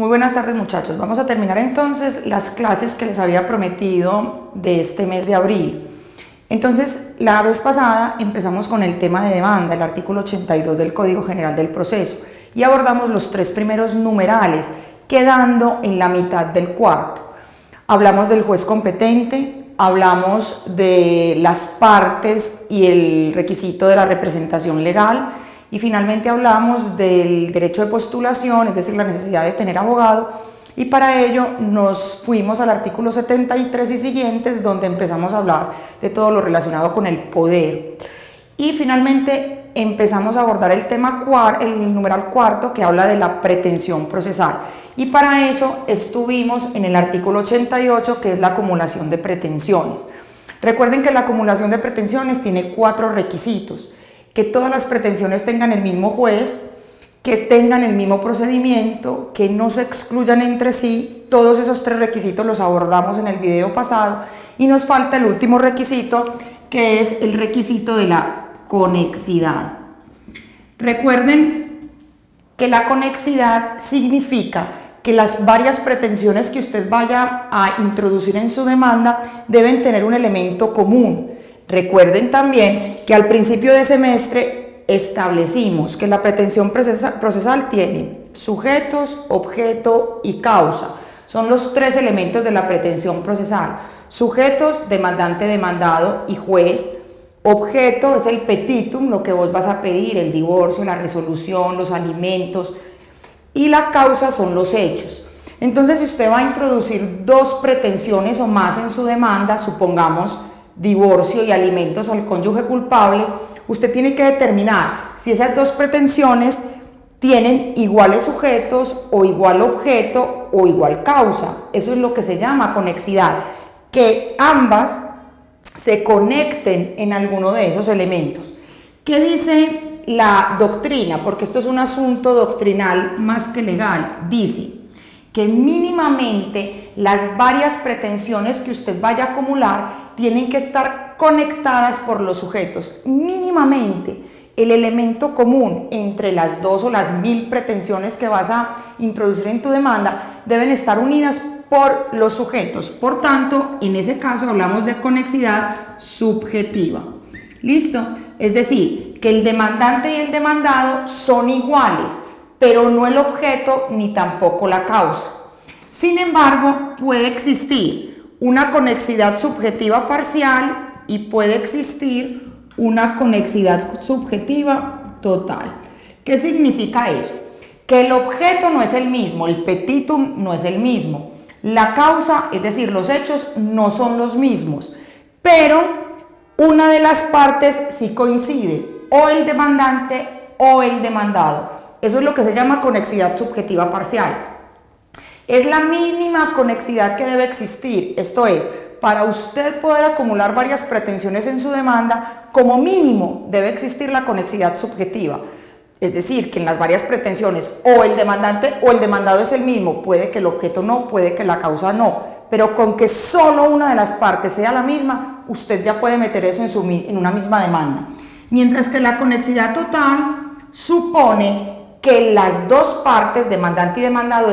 Muy buenas tardes, muchachos. Vamos a terminar entonces las clases que les había prometido de este mes de abril. Entonces, la vez pasada empezamos con el tema de demanda, el artículo 82 del Código General del Proceso, y abordamos los tres primeros numerales, quedando en la mitad del cuarto. Hablamos del juez competente, hablamos de las partes y el requisito de la representación legal, y finalmente hablamos del derecho de postulación, es decir, la necesidad de tener abogado, y para ello nos fuimos al artículo 73 y siguientes, donde empezamos a hablar de todo lo relacionado con el poder. Y finalmente empezamos a abordar el tema el numeral cuarto, que habla de la pretensión procesal. Y para eso estuvimos en el artículo 88, que es la acumulación de pretensiones. Recuerden que la acumulación de pretensiones tiene 4 requisitos: que todas las pretensiones tengan el mismo juez, que tengan el mismo procedimiento, que no se excluyan entre sí. Todos esos 3 requisitos los abordamos en el video pasado, y nos falta el último requisito, que es el requisito de la conexidad. Recuerden que la conexidad significa que las varias pretensiones que usted vaya a introducir en su demanda deben tener un elemento común. Recuerden también que al principio de semestre establecimos que la pretensión procesal tiene sujetos, objeto y causa. Son los 3 elementos de la pretensión procesal. Sujetos, demandante, demandado y juez. Objeto es el petitum, lo que vos vas a pedir, el divorcio, la resolución, los alimentos. Y la causa son los hechos. Entonces, si usted va a introducir 2 pretensiones o más en su demanda, supongamos divorcio y alimentos al cónyuge culpable, usted tiene que determinar si esas 2 pretensiones tienen iguales sujetos o igual objeto o igual causa. Eso es lo que se llama conexidad, que ambas se conecten en alguno de esos elementos. ¿Qué dice la doctrina? Porque esto es un asunto doctrinal más que legal. Dice que mínimamente las varias pretensiones que usted vaya a acumular tienen que estar conectadas por los sujetos. Mínimamente el elemento común entre las 2 o las 1000 pretensiones que vas a introducir en tu demanda deben estar unidas por los sujetos. Por tanto, en ese caso hablamos de conexidad subjetiva. ¿Listo? Es decir, que el demandante y el demandado son iguales, pero no el objeto ni tampoco la causa. Sin embargo, puede existir una conexidad subjetiva parcial y puede existir una conexidad subjetiva total. ¿Qué significa eso? Que el objeto no es el mismo, el petitum no es el mismo, la causa, es decir, los hechos no son los mismos, pero una de las partes sí coincide, o el demandante o el demandado. Eso es lo que se llama conexidad subjetiva parcial. Es la mínima conexidad que debe existir. Esto es, para usted poder acumular varias pretensiones en su demanda, como mínimo debe existir la conexidad subjetiva. Es decir, que en las varias pretensiones o el demandante o el demandado es el mismo. Puede que el objeto no, puede que la causa no. Pero con que solo una de las partes sea la misma, usted ya puede meter eso en una misma demanda. Mientras que la conexidad total supone que las 2 partes, demandante y demandado,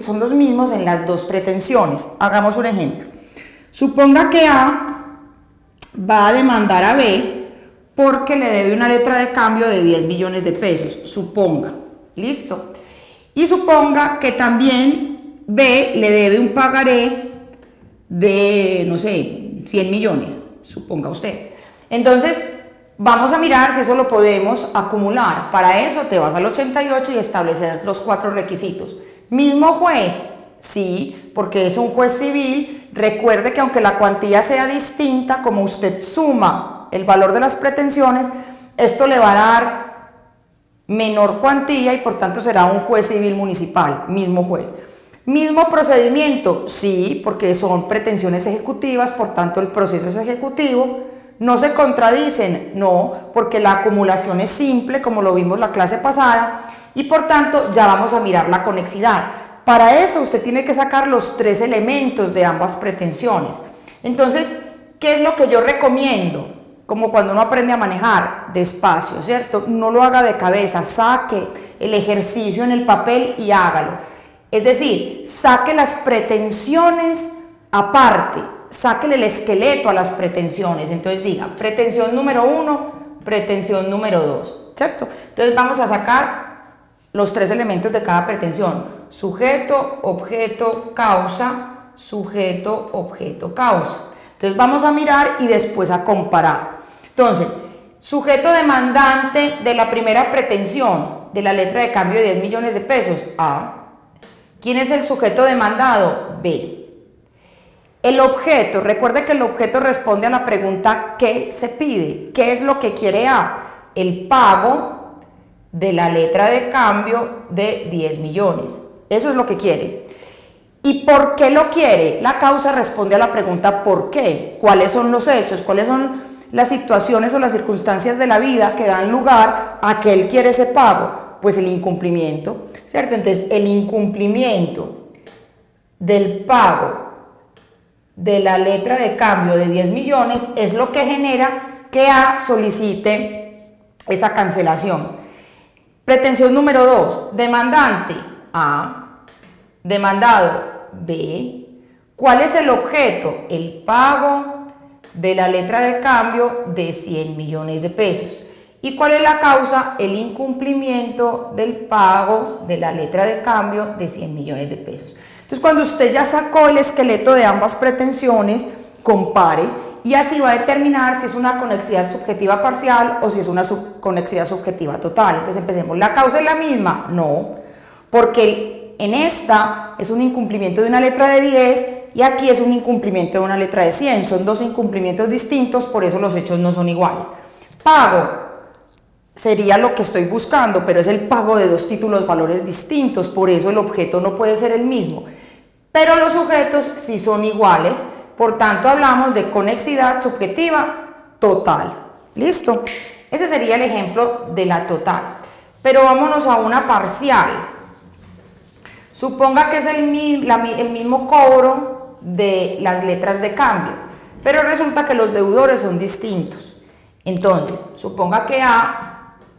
son los mismos en las 2 pretensiones. Hagamos un ejemplo. Suponga que A va a demandar a B porque le debe una letra de cambio de 10 millones de pesos. Suponga. ¿Listo? Y suponga que también B le debe un pagaré de, no sé, 100 millones. Suponga usted. Entonces, vamos a mirar si eso lo podemos acumular. Para eso te vas al 88 y estableces los 4 requisitos. ¿Mismo juez? Sí, porque es un juez civil. Recuerde que aunque la cuantía sea distinta, como usted suma el valor de las pretensiones, esto le va a dar menor cuantía y por tanto será un juez civil municipal, mismo juez. ¿Mismo procedimiento? Sí, porque son pretensiones ejecutivas, por tanto el proceso es ejecutivo. ¿No se contradicen? No, porque la acumulación es simple, como lo vimos la clase pasada, y por tanto ya vamos a mirar la conexidad. Para eso usted tiene que sacar los 3 elementos de ambas pretensiones. Entonces, ¿qué es lo que yo recomiendo? Como cuando uno aprende a manejar, despacio, ¿cierto? No lo haga de cabeza, saque el ejercicio en el papel y hágalo. Es decir, saque las pretensiones aparte, sáquele el esqueleto a las pretensiones. Entonces diga, pretensión número 1, pretensión número 2, ¿cierto? Entonces vamos a sacar los 3 elementos de cada pretensión: sujeto, objeto, causa, sujeto, objeto, causa. Entonces vamos a mirar y después a comparar. Entonces, sujeto demandante de la primera pretensión de la letra de cambio de 10 millones de pesos, A. ¿Quién es el sujeto demandado? B. El objeto, recuerde que el objeto responde a la pregunta ¿qué se pide? ¿Qué es lo que quiere A? El pago de la letra de cambio de 10 millones. Eso es lo que quiere. ¿Y por qué lo quiere? La causa responde a la pregunta ¿por qué? ¿Cuáles son los hechos? ¿Cuáles son las situaciones o las circunstancias de la vida que dan lugar a que él quiere ese pago? Pues el incumplimiento, ¿cierto? Entonces, el incumplimiento del pago de la letra de cambio de 10 millones es lo que genera que A solicite esa cancelación. Pretensión número 2, demandante A, demandado B. ¿Cuál es el objeto? El pago de la letra de cambio de 100 millones de pesos. ¿Y cuál es la causa? El incumplimiento del pago de la letra de cambio de 100 millones de pesos. Entonces, cuando usted ya sacó el esqueleto de ambas pretensiones, compare y así va a determinar si es una conexidad subjetiva parcial o si es una conexidad subjetiva total. Entonces, empecemos. ¿La causa es la misma? No, porque en esta es un incumplimiento de una letra de 10 y aquí es un incumplimiento de una letra de 100. Son 2 incumplimientos distintos, por eso los hechos no son iguales. Pago sería lo que estoy buscando, pero es el pago de 2 títulos valores distintos, por eso el objeto no puede ser el mismo. Pero los sujetos sí son iguales, por tanto hablamos de conexidad subjetiva total. ¿Listo? Ese sería el ejemplo de la total. Pero vámonos a una parcial. Suponga que es el mismo cobro de las letras de cambio, pero resulta que los deudores son distintos. Entonces, suponga que A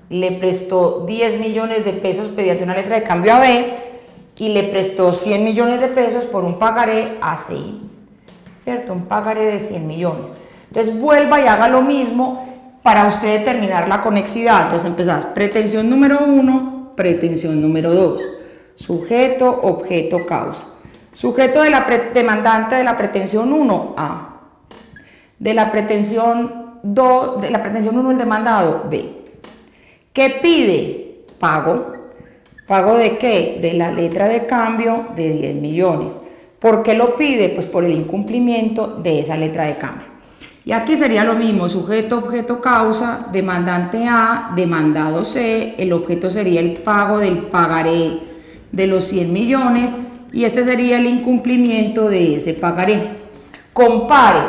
le prestó 10 millones de pesos mediante una letra de cambio a B y le prestó 100 millones de pesos por un pagaré a C, ¿cierto? Un pagaré de 100 millones. Entonces vuelva y haga lo mismo para usted determinar la conexidad. Entonces empezás, pretensión número 1, pretensión número 2, sujeto, objeto, causa. Sujeto de la demandante de la pretensión 1, A. De la pretensión 2, de la pretensión 1 el demandado, B. ¿Qué pide? Pago. ¿Pago de qué? De la letra de cambio de 10 millones. ¿Por qué lo pide? Pues por el incumplimiento de esa letra de cambio. Y aquí sería lo mismo, sujeto, objeto, causa, demandante A, demandado C, el objeto sería el pago del pagaré de los 100 millones y este sería el incumplimiento de ese pagaré. Compare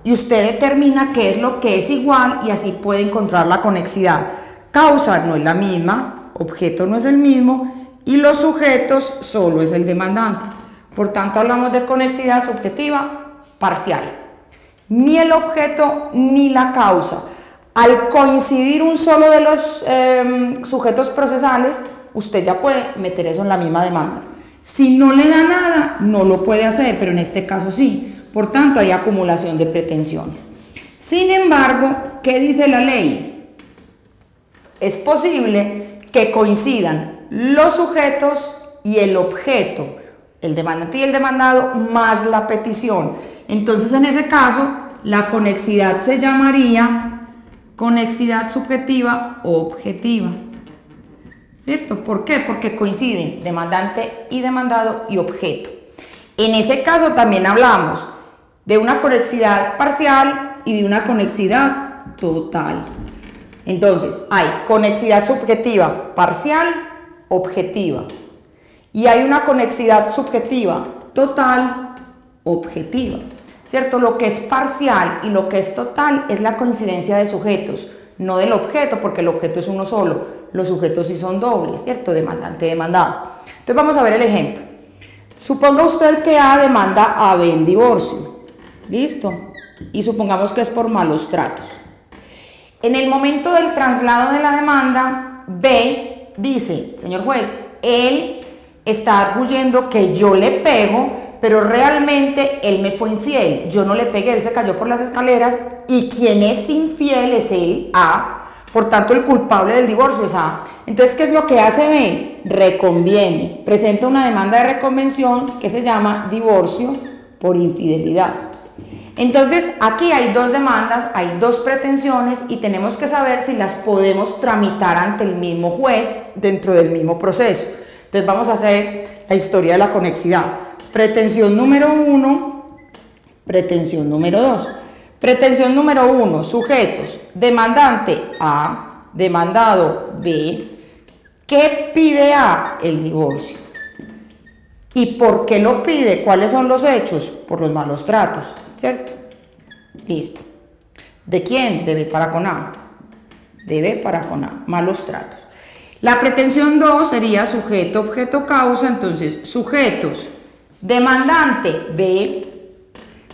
y usted determina qué es lo que es igual y así puede encontrar la conexidad. Causa no es la misma, objeto no es el mismo y los sujetos solo es el demandante. Por tanto, hablamos de conexidad subjetiva parcial. Ni el objeto ni la causa. Al coincidir un solo de los sujetos procesales, usted ya puede meter eso en la misma demanda. Si no le da nada, no lo puede hacer, pero en este caso sí. Por tanto, hay acumulación de pretensiones. Sin embargo, ¿qué dice la ley? Es posible que coincidan los sujetos y el objeto, el demandante y el demandado, más la petición. Entonces, en ese caso, la conexidad se llamaría conexidad subjetiva objetiva. ¿Cierto? ¿Por qué? Porque coinciden demandante y demandado y objeto. En ese caso también hablamos de una conexidad parcial y de una conexidad total. Entonces, hay conexidad subjetiva parcial, objetiva. Y hay una conexidad subjetiva total, objetiva. ¿Cierto? Lo que es parcial y lo que es total es la coincidencia de sujetos, no del objeto, porque el objeto es uno solo. Los sujetos sí son dobles, ¿cierto? Demandante, demandado. Entonces vamos a ver el ejemplo. Suponga usted que A demanda a B en divorcio. ¿Listo? Y supongamos que es por malos tratos. En el momento del traslado de la demanda, B dice, señor juez, él está arguyendo que yo le pego, pero realmente él me fue infiel. Yo no le pegué, él se cayó por las escaleras y quien es infiel es él, A. Por tanto, el culpable del divorcio es A. Entonces, ¿qué es lo que hace B? Reconviene. Presenta una demanda de reconvención que se llama divorcio por infidelidad. Entonces, aquí hay dos demandas, hay dos pretensiones y tenemos que saber si las podemos tramitar ante el mismo juez dentro del mismo proceso. Entonces, vamos a hacer la historia de la conexidad. Pretensión número 1, pretensión número 2. Pretensión número 1, sujetos, demandante A, demandado B. ¿Qué pide A? El divorcio. ¿Y por qué lo pide? ¿Cuáles son los hechos? Por los malos tratos, ¿cierto? Listo. ¿De quién? De B para con A. De B para con A, malos tratos. La pretensión 2 sería sujeto, objeto, causa. Entonces, sujetos, demandante B,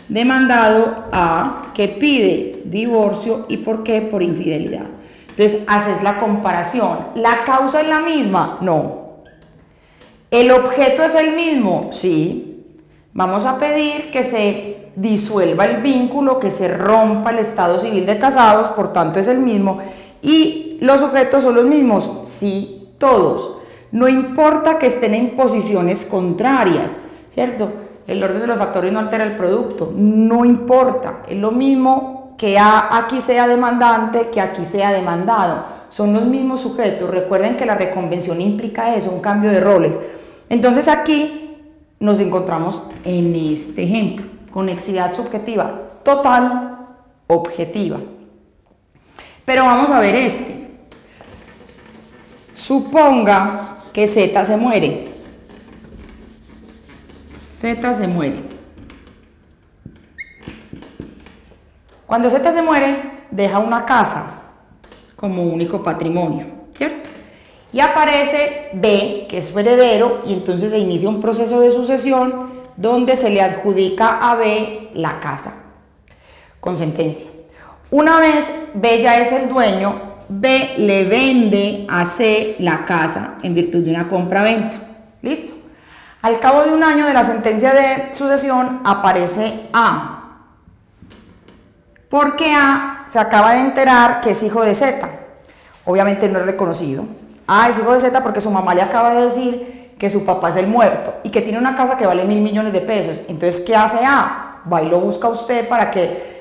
demandado A, que pide divorcio. ¿Y por qué? Por infidelidad. Entonces, haces la comparación. ¿La causa es la misma? No. ¿El objeto es el mismo? Sí. Vamos a pedir que se disuelva el vínculo, que se rompa el estado civil de casados, por tanto es el mismo. ¿Y los sujetos son los mismos? Sí, todos. No importa que estén en posiciones contrarias, ¿cierto? El orden de los factores no altera el producto, no importa. Es lo mismo que A aquí sea demandante, que aquí sea demandado. Son los mismos sujetos. Recuerden que la reconvención implica eso, un cambio de roles. Entonces aquí nos encontramos en este ejemplo, conexidad subjetiva total, objetiva. Pero vamos a ver este. Suponga que Z se muere. Z se muere. Cuando Z se muere, deja una casa como único patrimonio, ¿cierto? Y aparece B, que es su heredero, y entonces se inicia un proceso de sucesión donde se le adjudica a B la casa, con sentencia. Una vez B ya es el dueño, B le vende a C la casa en virtud de una compra-venta. ¿Listo? Al cabo de un año de la sentencia de sucesión aparece A. Porque A se acaba de enterar que es hijo de Z. Obviamente no es reconocido. A es hijo de Z porque su mamá le acaba de decir que su papá es el muerto y que tiene una casa que vale 1.000 millones de pesos. Entonces, ¿qué hace A? Va y lo busca a usted para que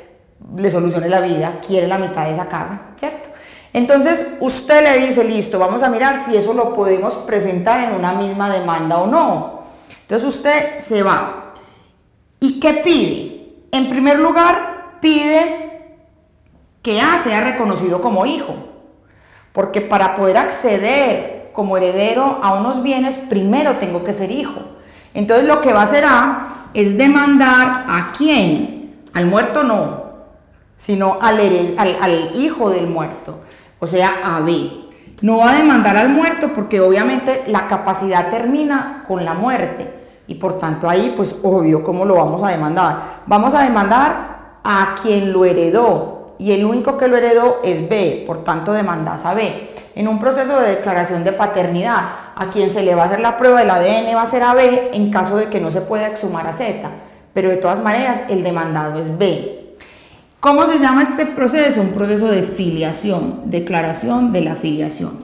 le solucione la vida. Quiere la mitad de esa casa, ¿cierto? Entonces, usted le dice, listo, vamos a mirar si eso lo podemos presentar en una misma demanda o no. Entonces, usted se va. ¿Y qué pide? En primer lugar, pide que A sea reconocido como hijo. Porque para poder acceder como heredero a unos bienes, primero tengo que ser hijo. Entonces lo que va a hacer A es demandar ¿a quién? Al muerto no, sino al hijo del muerto, o sea, a B. No va a demandar al muerto porque obviamente la capacidad termina con la muerte. Y por tanto ahí, pues obvio, ¿cómo lo vamos a demandar? Vamos a demandar a quien lo heredó. Y el único que lo heredó es B, por tanto demandas a B. En un proceso de declaración de paternidad, a quien se le va a hacer la prueba del ADN va a ser a B en caso de que no se pueda exhumar a Z, pero de todas maneras el demandado es B. ¿Cómo se llama este proceso? Un proceso de filiación, declaración de la filiación.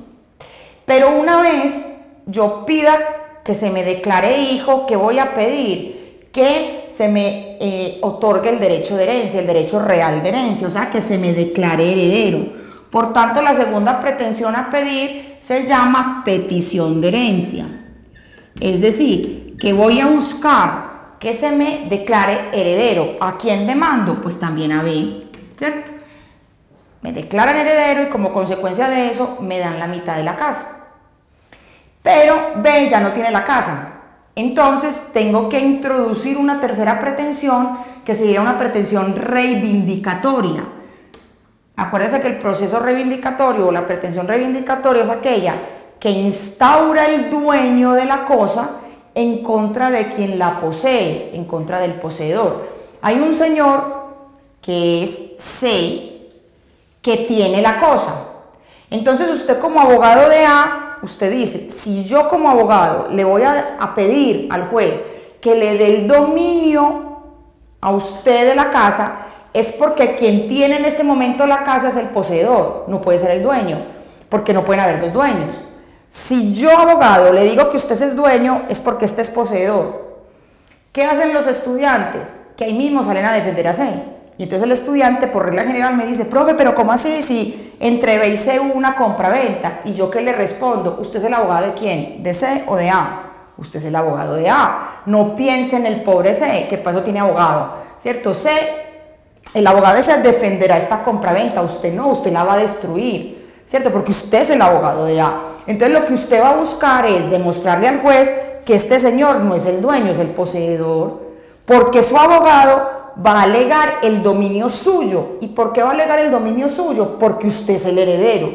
Pero una vez yo pida que se me declare hijo, ¿qué voy a pedir? Que se me otorgue el derecho de herencia, el derecho real de herencia, o sea, que se me declare heredero. Por tanto, la segunda pretensión a pedir se llama petición de herencia. Es decir, que voy a buscar que se me declare heredero. ¿A quién demando? Pues también a B, ¿cierto? Me declaran heredero y como consecuencia de eso me dan la mitad de la casa. Pero B ya no tiene la casa. Entonces tengo que introducir una tercera pretensión que sería una pretensión reivindicatoria. Acuérdense que el proceso reivindicatorio o la pretensión reivindicatoria es aquella que instaura el dueño de la cosa en contra de quien la posee, en contra del poseedor. Hay un señor que es C que tiene la cosa. Entonces usted como abogado de A usted dice, si yo como abogado le voy a pedir al juez que le dé el dominio a usted de la casa, es porque quien tiene en este momento la casa es el poseedor, no puede ser el dueño, porque no pueden haber dos dueños. Si yo, abogado, le digo que usted es dueño, es porque este es poseedor. ¿Qué hacen los estudiantes? Que ahí mismo salen a defender a C. Y entonces el estudiante, por regla general, me dice, profe, pero ¿cómo así si entre B y C hubo una compra-venta? Y yo, ¿qué le respondo? ¿Usted es el abogado de quién? ¿De C o de A? Usted es el abogado de A. No piense en el pobre C, que paso tiene abogado, ¿cierto? C, el abogado de C defenderá esta compra-venta, usted no, usted la va a destruir, ¿cierto? Porque usted es el abogado de A. Entonces lo que usted va a buscar es demostrarle al juez que este señor no es el dueño, es el poseedor, porque su abogado va a alegar el dominio suyo. ¿Y por qué va a alegar el dominio suyo? Porque usted es el heredero.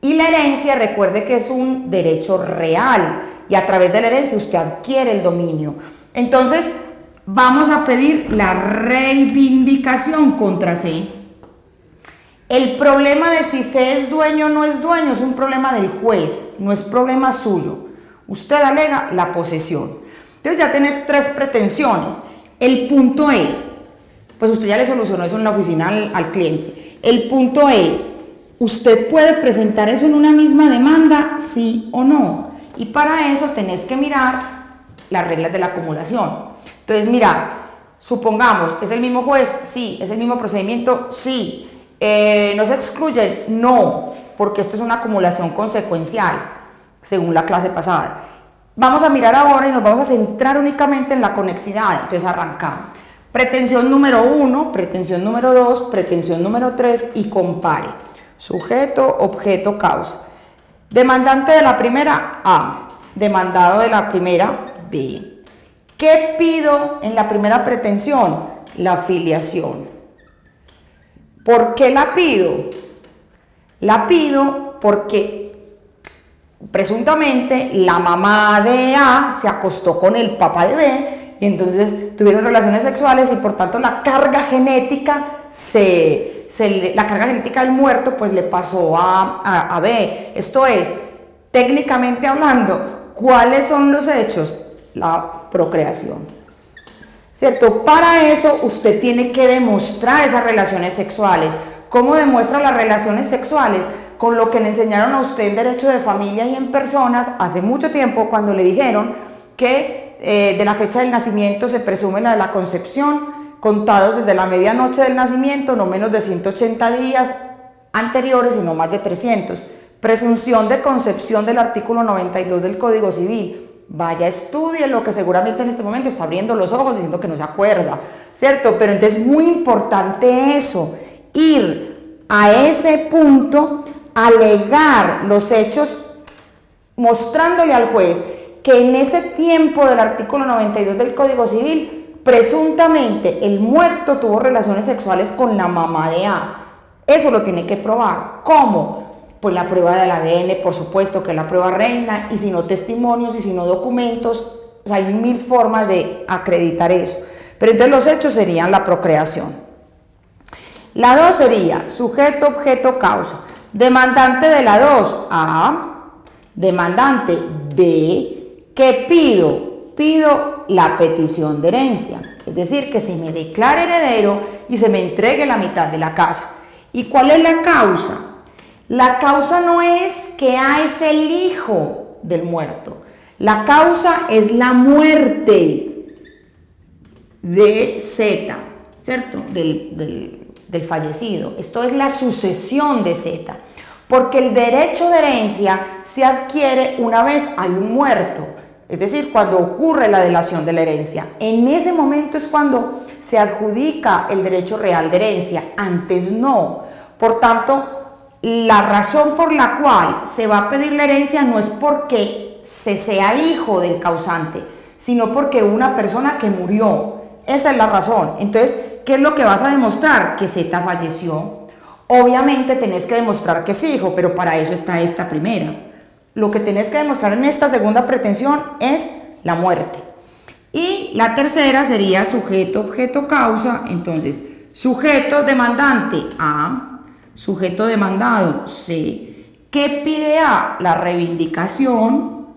Y la herencia, recuerde que es un derecho real, y a través de la herencia usted adquiere el dominio. Entonces, vamos a pedir la reivindicación contra C. El problema de si C es dueño o no es dueño es un problema del juez, no es problema suyo. Usted alega la posesión. Entonces ya tenés tres pretensiones. El punto es, pues usted ya le solucionó eso en la oficina al cliente. El punto es, ¿usted puede presentar eso en una misma demanda, sí o no? Y para eso tenés que mirar las reglas de la acumulación. Entonces mirad, supongamos, ¿es el mismo juez? Sí. ¿Es el mismo procedimiento? Sí. ¿No se excluyen? No, porque esto es una acumulación consecuencial, según la clase pasada. Vamos a mirar ahora y nos vamos a centrar únicamente en la conexidad. Entonces arrancamos. Pretensión número 1, pretensión número 2, pretensión número 3 y compare. Sujeto, objeto, causa. Demandante de la primera, A. Demandado de la primera, B. ¿Qué pido en la primera pretensión? La filiación. ¿Por qué la pido? La pido porque presuntamente la mamá de A se acostó con el papá de B y entonces tuvieron relaciones sexuales y por tanto la carga genética la carga genética del muerto pues le pasó a B. Esto es, técnicamente hablando, ¿cuáles son los hechos? La procreación, ¿cierto? Para eso usted tiene que demostrar esas relaciones sexuales. ¿Cómo demuestra las relaciones sexuales? Con lo que le enseñaron a usted en Derecho de Familia y en Personas hace mucho tiempo, cuando le dijeron que de la fecha del nacimiento se presume la de la concepción, contados desde la medianoche del nacimiento, no menos de 180 días anteriores y no más de 300. Presunción de concepción del artículo 92 del Código Civil. Vaya, estudie lo que seguramente en este momento está abriendo los ojos diciendo que no se acuerda, ¿cierto? Pero entonces es muy importante eso, ir a ese punto, alegar los hechos, mostrándole al juez que en ese tiempo del artículo 92 del Código Civil, presuntamente el muerto tuvo relaciones sexuales con la mamá de A. Eso lo tiene que probar. ¿Cómo? Pues la prueba del ADN, por supuesto que es la prueba reina, y si no testimonios, y si no documentos, o sea, hay mil formas de acreditar eso. Pero entonces los hechos serían la procreación. La 2 sería sujeto, objeto, causa. Demandante de la 2, A. Demandante, B. ¿Qué pido? Pido la petición de herencia, es decir, que se me declare heredero y se me entregue la mitad de la casa. ¿Y cuál es la causa? La causa no es que A es el hijo del muerto, la causa es la muerte de Z, ¿cierto? Del fallecido. Esto es la sucesión de Z, porque el derecho de herencia se adquiere una vez hay un muerto. Es decir, cuando ocurre la delación de la herencia, en ese momento es cuando se adjudica el derecho real de herencia, antes no. Por tanto, la razón por la cual se va a pedir la herencia no es porque se sea hijo del causante, sino porque una persona que murió. Esa es la razón. Entonces, ¿qué es lo que vas a demostrar? Que Z falleció. Obviamente tenés que demostrar que es hijo, pero para eso está esta primera. Lo que tenés que demostrar en esta segunda pretensión es la muerte. Y la tercera sería sujeto, objeto, causa. Entonces, sujeto demandante, A. Sujeto demandado, C. ¿Qué pide A? La reivindicación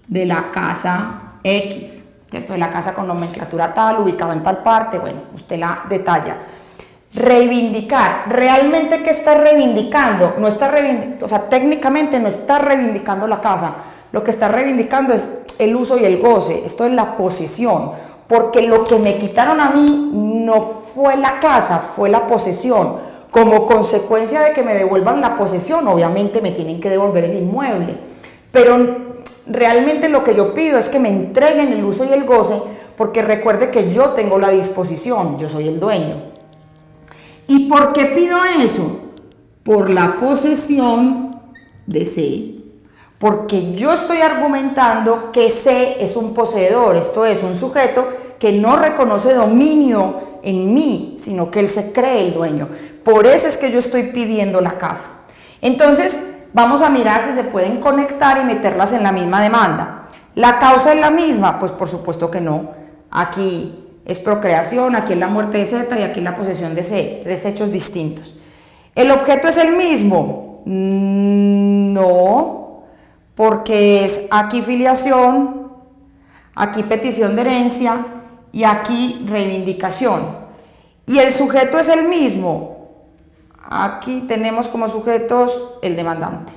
de la casa X, ¿cierto? De la casa con nomenclatura tal, ubicada en tal parte, bueno, usted la detalla. Reivindicar, ¿realmente qué está reivindicando? No está reivindicando, o sea, técnicamente no está reivindicando la casa, lo que está reivindicando es el uso y el goce, esto es la posesión, porque lo que me quitaron a mí no fue la casa, fue la posesión. Como consecuencia de que me devuelvan la posesión, obviamente me tienen que devolver el inmueble, pero realmente lo que yo pido es que me entreguen el uso y el goce, porque recuerde que yo tengo la disposición, yo soy el dueño. ¿Y por qué pido eso? Por la posesión de C, porque yo estoy argumentando que C es un poseedor, esto es un sujeto que no reconoce dominio en mí, sino que él se cree el dueño. Por eso es que yo estoy pidiendo la casa. Entonces, vamos a mirar si se pueden conectar y meterlas en la misma demanda. ¿La causa es la misma? Pues por supuesto que no. Aquí es procreación, aquí es la muerte de Z y aquí es la posesión de C, tres hechos distintos. ¿El objeto es el mismo? No, porque es aquí filiación, aquí petición de herencia y aquí reivindicación. ¿Y el sujeto es el mismo? Aquí tenemos como sujetos el demandante.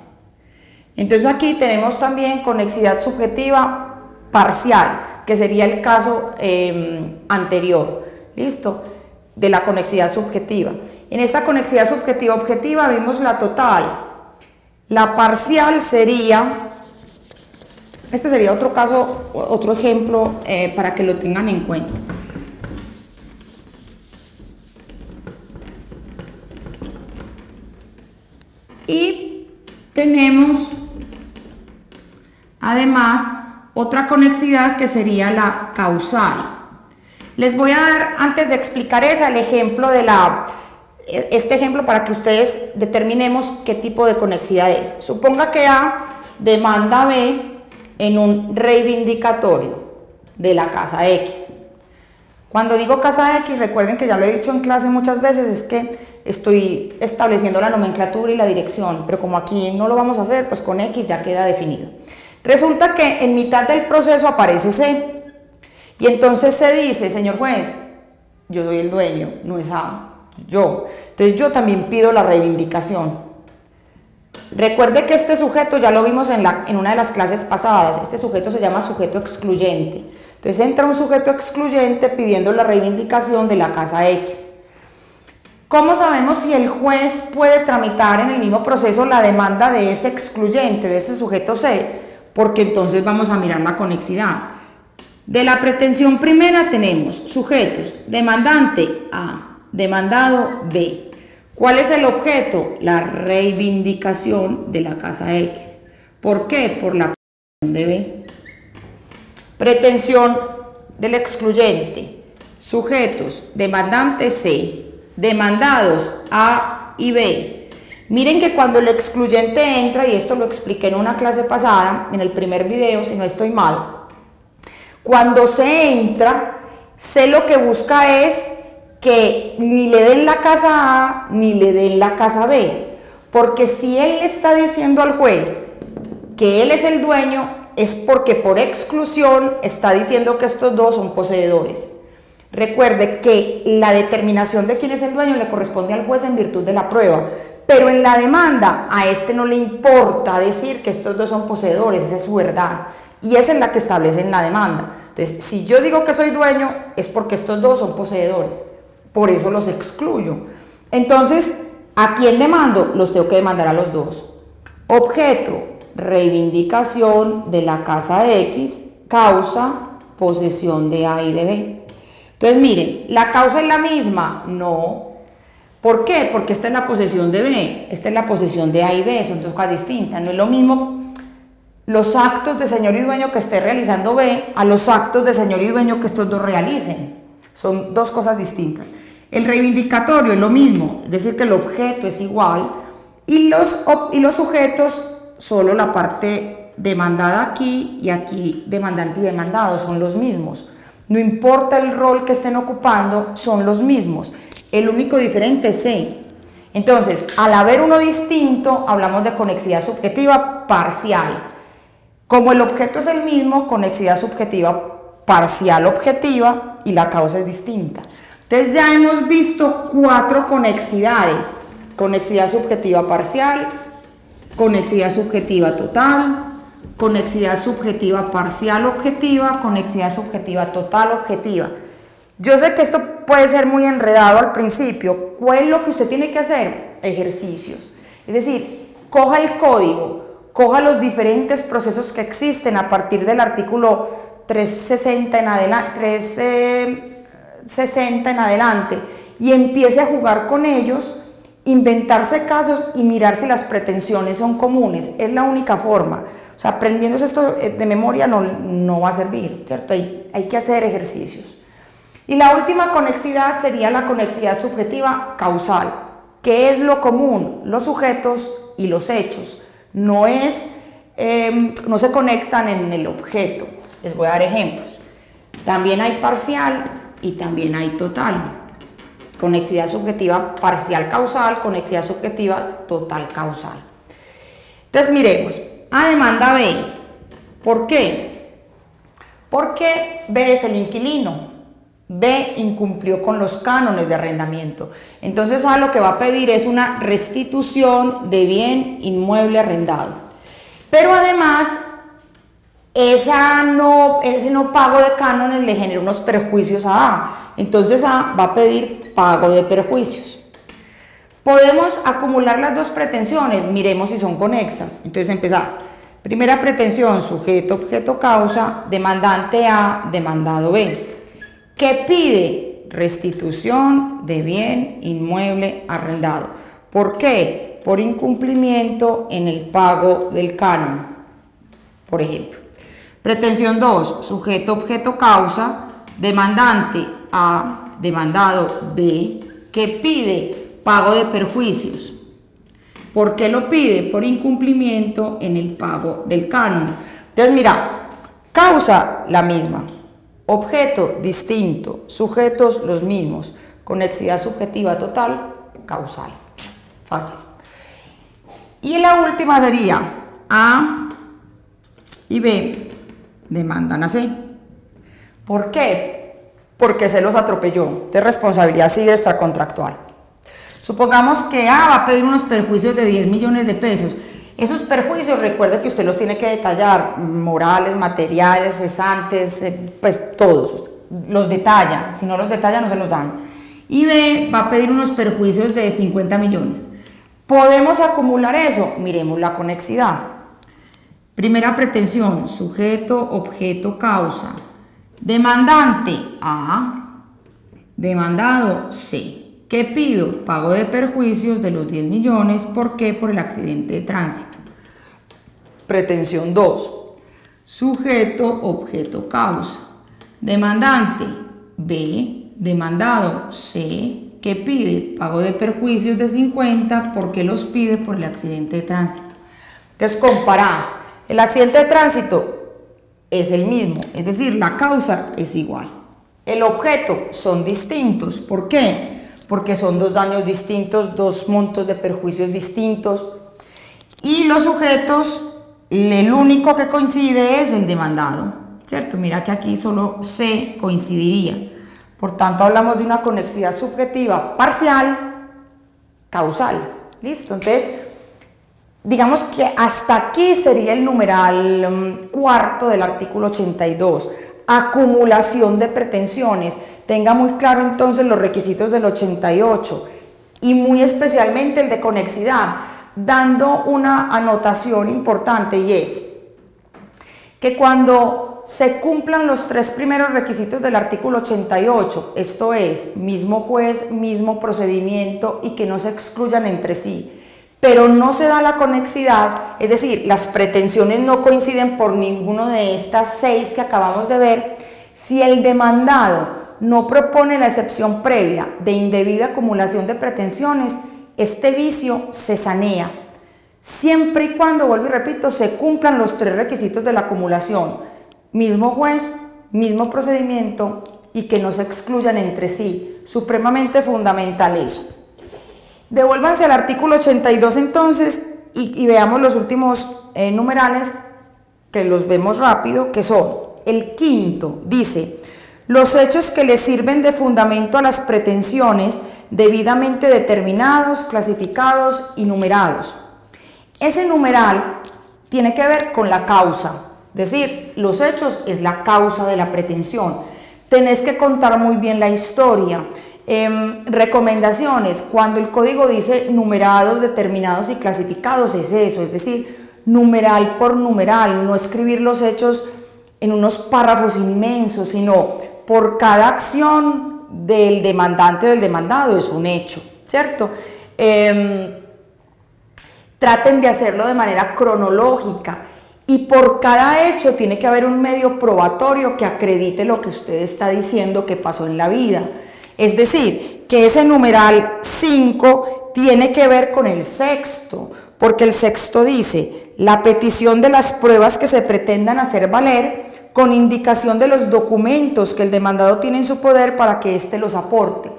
Entonces aquí tenemos también conexidad subjetiva parcial, que sería el caso anterior, ¿listo? De la conexidad subjetiva. En esta conexidad subjetiva objetiva vimos la total. La parcial sería, este sería otro caso, otro ejemplo para que lo tengan en cuenta. Y tenemos además otra conexidad que sería la causal. Les voy a dar, antes de explicar esa, el ejemplo de este ejemplo para que ustedes determinemos qué tipo de conexidad es. Suponga que A demanda a B en un reivindicatorio de la casa X. Cuando digo casa X, recuerden que ya lo he dicho en clase muchas veces, es que estoy estableciendo la nomenclatura y la dirección, pero como aquí no lo vamos a hacer, pues con X ya queda definido. Resulta que en mitad del proceso aparece C, y entonces se dice, señor juez, yo soy el dueño, no es A, yo. Entonces yo también pido la reivindicación. Recuerde que este sujeto, ya lo vimos en una de las clases pasadas, este sujeto se llama sujeto excluyente. Entonces entra un sujeto excluyente pidiendo la reivindicación de la casa X. ¿Cómo sabemos si el juez puede tramitar en el mismo proceso la demanda de ese excluyente, de ese sujeto C? Porque entonces vamos a mirar la conexidad. De la pretensión primera tenemos sujetos, demandante A, demandado B. ¿Cuál es el objeto? La reivindicación de la casa X. ¿Por qué? Por la pretensión de B. Pretensión del excluyente, sujetos, demandante C, demandados A y B. Miren que cuando el excluyente entra, y esto lo expliqué en una clase pasada, en el primer video, si no estoy mal, cuando se entra, C lo que busca es que ni le den la casa A ni le den la casa B, porque si él le está diciendo al juez que él es el dueño, es porque por exclusión está diciendo que estos dos son poseedores. Recuerde que la determinación de quién es el dueño le corresponde al juez en virtud de la prueba, pero en la demanda a este no le importa decir que estos dos son poseedores, esa es su verdad, y esa es la que establece en la demanda. Entonces, si yo digo que soy dueño, es porque estos dos son poseedores, por eso los excluyo. Entonces, ¿a quién demando? Los tengo que demandar a los dos. Objeto, reivindicación de la casa X, causa, posesión de A y de B. Entonces, miren, ¿la causa es la misma? No. ¿Por qué? Porque esta es la posesión de B, esta es la posesión de A y B, son dos cosas distintas. No es lo mismo los actos de señor y dueño que esté realizando B a los actos de señor y dueño que estos dos realicen. Son dos cosas distintas. El reivindicatorio es lo mismo, es decir, que el objeto es igual y los sujetos, solo la parte demandada aquí y aquí demandante y demandado son los mismos. No importa el rol que estén ocupando, son los mismos. El único diferente es C. Entonces, al haber uno distinto, hablamos de conexidad subjetiva parcial. Como el objeto es el mismo, conexidad subjetiva parcial objetiva y la causa es distinta. Entonces ya hemos visto 4 conexidades: conexidad subjetiva parcial, conexidad subjetiva total, conexidad subjetiva parcial objetiva, conexidad subjetiva total objetiva. Yo sé que esto puede ser muy enredado al principio. ¿Cuál es lo que usted tiene que hacer? Ejercicios. Es decir, coja el código, coja los diferentes procesos que existen a partir del artículo 360 en adelante y empiece a jugar con ellos, inventarse casos y mirar si las pretensiones son comunes. Es la única forma. O sea, aprendiéndose esto de memoria no va a servir, ¿cierto? Hay que hacer ejercicios. Y la última conexidad sería la conexidad subjetiva causal. ¿Qué es lo común? Los sujetos y los hechos. No se conectan en el objeto. Les voy a dar ejemplos. También hay parcial y también hay total. Conexidad subjetiva parcial causal, conexidad subjetiva total causal. Entonces miremos, A demanda B. ¿Por qué? Porque B es el inquilino. B incumplió con los cánones de arrendamiento. Entonces A lo que va a pedir es una restitución de bien inmueble arrendado. Pero además, ese no pago de cánones le genera unos perjuicios a A. Entonces A va a pedir pago de perjuicios. Podemos acumular las dos pretensiones, miremos si son conexas. Entonces empezamos. Primera pretensión, sujeto, objeto, causa, demandante A, demandado B. ¿Qué pide? Restitución de bien inmueble arrendado. ¿Por qué? Por incumplimiento en el pago del canon, por ejemplo. Pretensión 2, sujeto, objeto, causa, demandante A, demandado B, que pide pago de perjuicios. ¿Por qué lo pide? Por incumplimiento en el pago del canon. Entonces mira, causa la misma, objeto distinto, sujetos los mismos, conexidad subjetiva total, causal. Fácil. Y la última sería A y B demandan a C. ¿Por qué? Porque se los atropelló. De responsabilidad civil extracontractual. Supongamos que A va a pedir unos perjuicios de 10 millones de pesos. Esos perjuicios, recuerde que usted los tiene que detallar, morales, materiales, cesantes, pues todos, los detalla. Si no los detalla, no se los dan. Y B va a pedir unos perjuicios de 50 millones. ¿Podemos acumular eso? Miremos la conexidad. Primera pretensión, sujeto, objeto, causa. Demandante A, demandado C. ¿Qué pido? Pago de perjuicios de los 10 millones. ¿Por qué? Por el accidente de tránsito. Pretensión 2. Sujeto, objeto, causa. Demandante B, demandado C. ¿Qué pide? Pago de perjuicios de 50. ¿Por qué los pide? Por el accidente de tránsito. Entonces compara. El accidente de tránsito es el mismo, es decir, la causa es igual. El objeto son distintos. ¿Por qué? Porque son dos daños distintos, dos montos de perjuicios distintos. Y los sujetos, el único que coincide es el demandado, ¿cierto? Mira que aquí solo C coincidiría. Por tanto, hablamos de una conexidad subjetiva parcial, causal. ¿Listo? Entonces, digamos que hasta aquí sería el numeral cuarto del artículo 82. Acumulación de pretensiones. Tenga muy claro entonces los requisitos del 88 y muy especialmente el de conexidad, dando una anotación importante, y es que cuando se cumplan los 3 primeros requisitos del artículo 88, esto es, mismo juez, mismo procedimiento y que no se excluyan entre sí, pero no se da la conexidad, es decir, las pretensiones no coinciden por ninguno de estas 6 que acabamos de ver, si el demandado no propone la excepción previa de indebida acumulación de pretensiones, este vicio se sanea, siempre y cuando, vuelvo y repito, se cumplan los 3 requisitos de la acumulación, mismo juez, mismo procedimiento y que no se excluyan entre sí, supremamente fundamental eso. Devuélvanse al artículo 82 entonces y veamos los últimos numerales, que los vemos rápido, que son el quinto. Dice: los hechos que le sirven de fundamento a las pretensiones debidamente determinados, clasificados y numerados. Ese numeral tiene que ver con la causa, es decir, los hechos es la causa de la pretensión. Tenés que contar muy bien la historia. Recomendaciones: cuando el código dice numerados, determinados y clasificados, es eso, es decir, numeral por numeral, no escribir los hechos en unos párrafos inmensos, sino por cada acción del demandante o del demandado es un hecho, ¿cierto? Traten de hacerlo de manera cronológica y por cada hecho tiene que haber un medio probatorio que acredite lo que usted está diciendo que pasó en la vida. Es decir, que ese numeral 5 tiene que ver con el sexto, porque el sexto dice: la petición de las pruebas que se pretendan hacer valer con indicación de los documentos que el demandado tiene en su poder para que éste los aporte.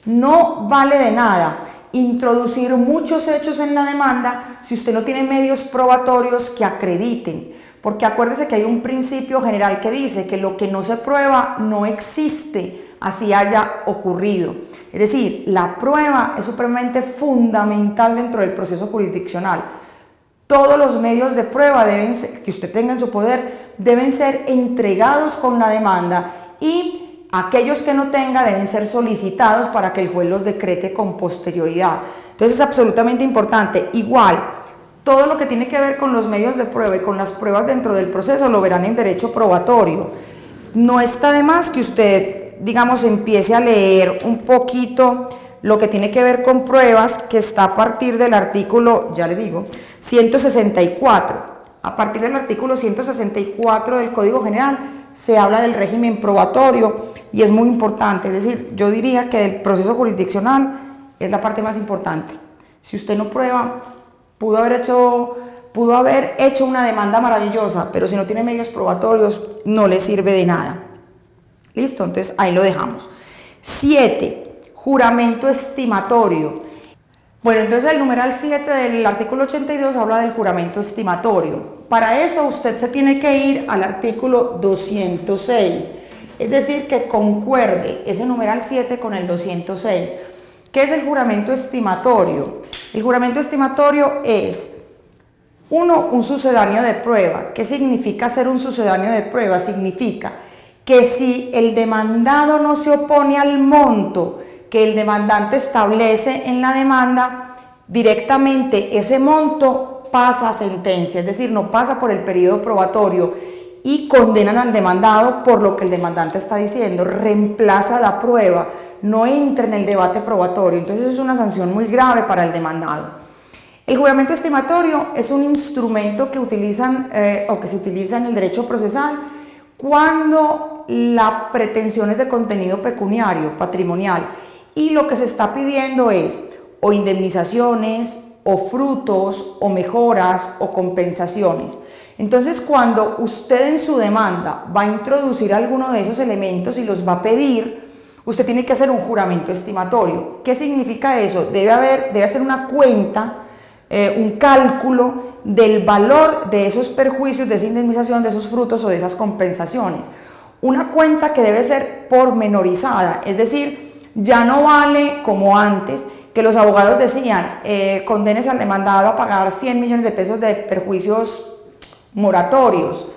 No vale de nada introducir muchos hechos en la demanda si usted no tiene medios probatorios que acrediten, porque acuérdese que hay un principio general que dice que lo que no se prueba no existe, así haya ocurrido. Es decir, la prueba es supremamente fundamental dentro del proceso jurisdiccional. Todos los medios de prueba que usted tenga en su poder deben ser entregados con la demanda y aquellos que no tenga deben ser solicitados para que el juez los decrete con posterioridad. Entonces es absolutamente importante. Igual, todo lo que tiene que ver con los medios de prueba y con las pruebas dentro del proceso lo verán en derecho probatorio. No está de más que usted, digamos, empiece a leer un poquito lo que tiene que ver con pruebas, que está a partir del artículo, ya le digo, 164. A partir del artículo 164 del Código General se habla del régimen probatorio y es muy importante. Es decir, yo diría que el proceso jurisdiccional es la parte más importante. Si usted no prueba, pudo haber hecho una demanda maravillosa, pero si no tiene medios probatorios no le sirve de nada. ¿Listo? Entonces ahí lo dejamos. 7. Juramento estimatorio. Bueno, entonces el numeral 7 del artículo 82 habla del juramento estimatorio. Para eso usted se tiene que ir al artículo 206, es decir, que concuerde ese numeral 7 con el 206. ¿Qué es el juramento estimatorio? El juramento estimatorio es, un sucedáneo de prueba. ¿Qué significa ser un sucedáneo de prueba? Significa que si el demandado no se opone al monto que el demandante establece en la demanda, directamente ese monto pasa a sentencia, es decir, no pasa por el periodo probatorio y condenan al demandado por lo que el demandante está diciendo, reemplaza la prueba, no entra en el debate probatorio. Entonces es una sanción muy grave para el demandado. El juramento estimatorio es un instrumento que utilizan o que se utiliza en el derecho procesal cuando la pretensión es de contenido pecuniario, patrimonial, y lo que se está pidiendo es o indemnizaciones, o frutos, o mejoras, o compensaciones. Entonces, cuando usted en su demanda va a introducir alguno de esos elementos y los va a pedir, usted tiene que hacer un juramento estimatorio. ¿Qué significa eso? Debe hacer una cuenta, un cálculo del valor de esos perjuicios, de esa indemnización, de esos frutos o de esas compensaciones. Una cuenta que debe ser pormenorizada, es decir, ya no vale como antes, que los abogados decían, condénese al demandado a pagar 100 millones de pesos de perjuicios moratorios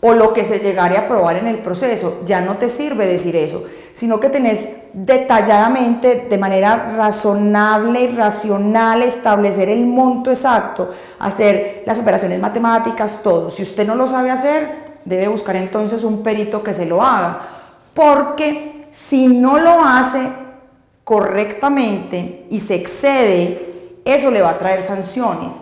o lo que se llegare a aprobar en el proceso. Ya no te sirve decir eso, sino que tenés detalladamente, de manera razonable y racional, establecer el monto exacto, hacer las operaciones matemáticas, todo. Si usted no lo sabe hacer, debe buscar entonces un perito que se lo haga, porque si no lo hace correctamente y se excede, eso le va a traer sanciones.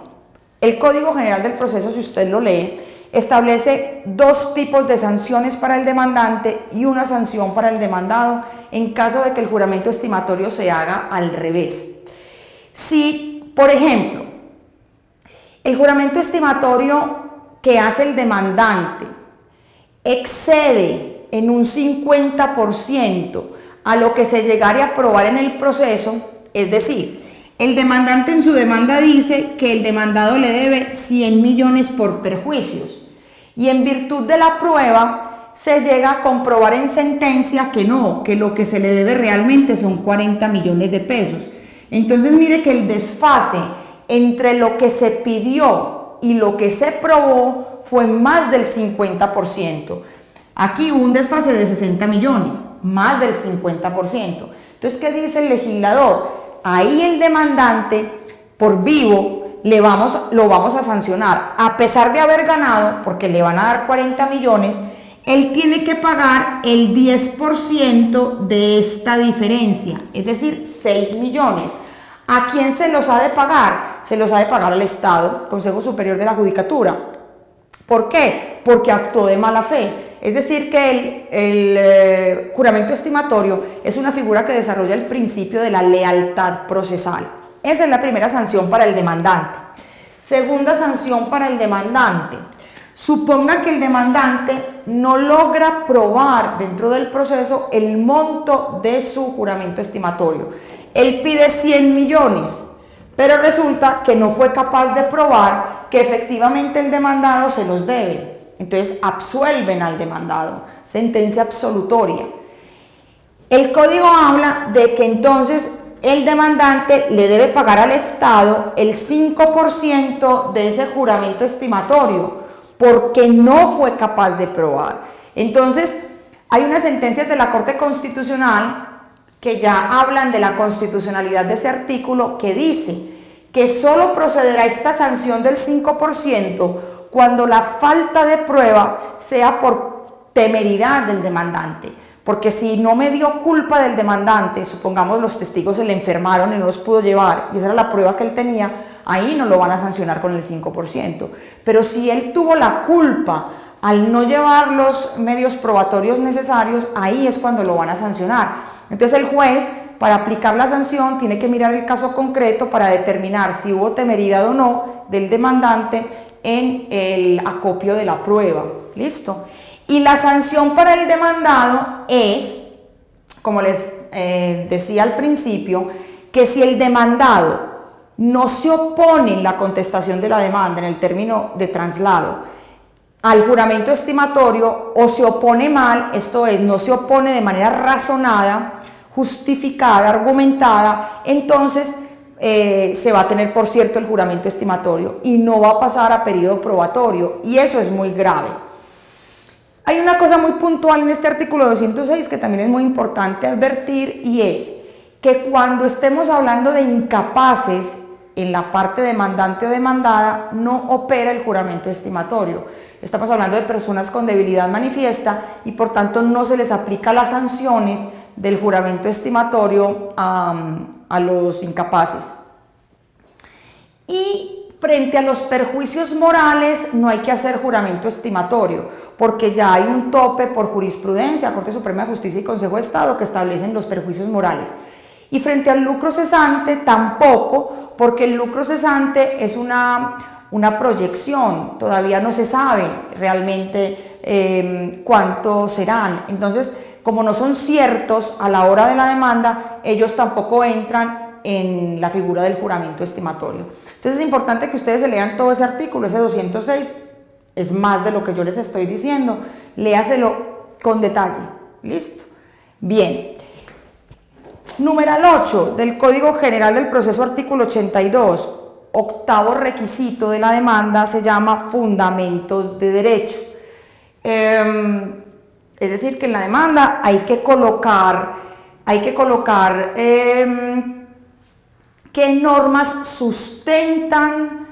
El Código General del Proceso, si usted lo lee, establece dos tipos de sanciones para el demandante y una sanción para el demandado en caso de que el juramento estimatorio se haga al revés. Si, por ejemplo, el juramento estimatorio que hace el demandante excede en un 50% a lo que se llegare a aprobar en el proceso, es decir, El demandante en su demanda dice que el demandado le debe 100 millones por perjuicios y en virtud de la prueba se llega a comprobar en sentencia que no, que lo que se le debe realmente son 40 millones de pesos. Entonces mire que el desfase entre lo que se pidió y lo que se probó fue más del 50%. Aquí hubo un desfase de 60 millones, más del 50%. Entonces, ¿qué dice el legislador? Ahí el demandante, por vivo, lo vamos a sancionar. A pesar de haber ganado, porque le van a dar 40 millones, él tiene que pagar el 10% de esta diferencia, es decir, 6 millones. ¿A quién se los ha de pagar? Se los ha de pagar al Estado, Consejo Superior de la Judicatura. ¿Por qué? Porque actuó de mala fe. Es decir, que el juramento estimatorio es una figura que desarrolla el principio de la lealtad procesal. Esa es la primera sanción para el demandante. Segunda sanción para el demandante. Suponga que el demandante no logra probar dentro del proceso el monto de su juramento estimatorio. Él pide 100 millones, pero resulta que no fue capaz de probar que efectivamente el demandado se los debe. Entonces absuelven al demandado, sentencia absolutoria. El código habla de que entonces el demandante le debe pagar al Estado el 5% de ese juramento estimatorio, porque no fue capaz de probar. Entonces, hay unas sentencias de la Corte Constitucional que ya hablan de la constitucionalidad de ese artículo, que dice que solo procederá esta sanción del 5% cuando la falta de prueba sea por temeridad del demandante. Porque si no me dio culpa del demandante, supongamos los testigos se le enfermaron y no los pudo llevar, y esa era la prueba que él tenía, ahí no lo van a sancionar con el 5%. Pero si él tuvo la culpa al no llevar los medios probatorios necesarios, ahí es cuando lo van a sancionar. Entonces el juez, para aplicar la sanción, tiene que mirar el caso concreto para determinar si hubo temeridad o no del demandante en el acopio de la prueba. ¿Listo? Y la sanción para el demandado es, como les decía al principio, que si el demandado no se opone en la contestación de la demanda, en el término de traslado, al juramento estimatorio, o se opone mal, esto es, no se opone de manera razonada, justificada, argumentada, entonces se va a tener por cierto el juramento estimatorio y no va a pasar a periodo probatorio, y eso es muy grave. Hay una cosa muy puntual en este artículo 206 que también es muy importante advertir, y es que cuando estemos hablando de incapaces en la parte demandante o demandada, no opera el juramento estimatorio. Estamos hablando de personas con debilidad manifiesta y por tanto no se les aplica las sanciones del juramento estimatorio a los incapaces. Y frente a los perjuicios morales no hay que hacer juramento estimatorio, porque ya hay un tope por jurisprudencia, Corte Suprema de Justicia y Consejo de Estado, que establecen los perjuicios morales. Y frente al lucro cesante tampoco, porque el lucro cesante es una proyección, todavía no se sabe realmente cuántos serán. Entonces, como no son ciertos a la hora de la demanda, ellos tampoco entran en la figura del juramento estimatorio. Entonces es importante que ustedes se lean todo ese artículo, ese 206, es más de lo que yo les estoy diciendo, léaselo con detalle. ¿Listo? Bien. Numeral 8 del Código General del Proceso, artículo 82, octavo requisito de la demanda, se llama fundamentos de derecho. Es decir, que en la demanda hay que colocar qué normas sustentan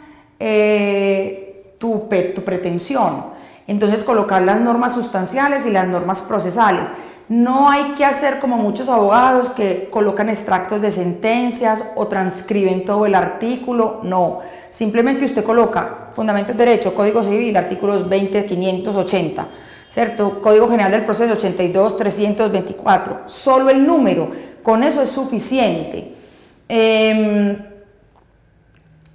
tu pretensión. Entonces colocar las normas sustanciales y las normas procesales. No hay que hacer como muchos abogados que colocan extractos de sentencias o transcriben todo el artículo, no. Simplemente usted coloca fundamentos de derecho, Código Civil, artículos 20, 580, ¿cierto? Código General del Proceso 82, 324, solo el número, con eso es suficiente.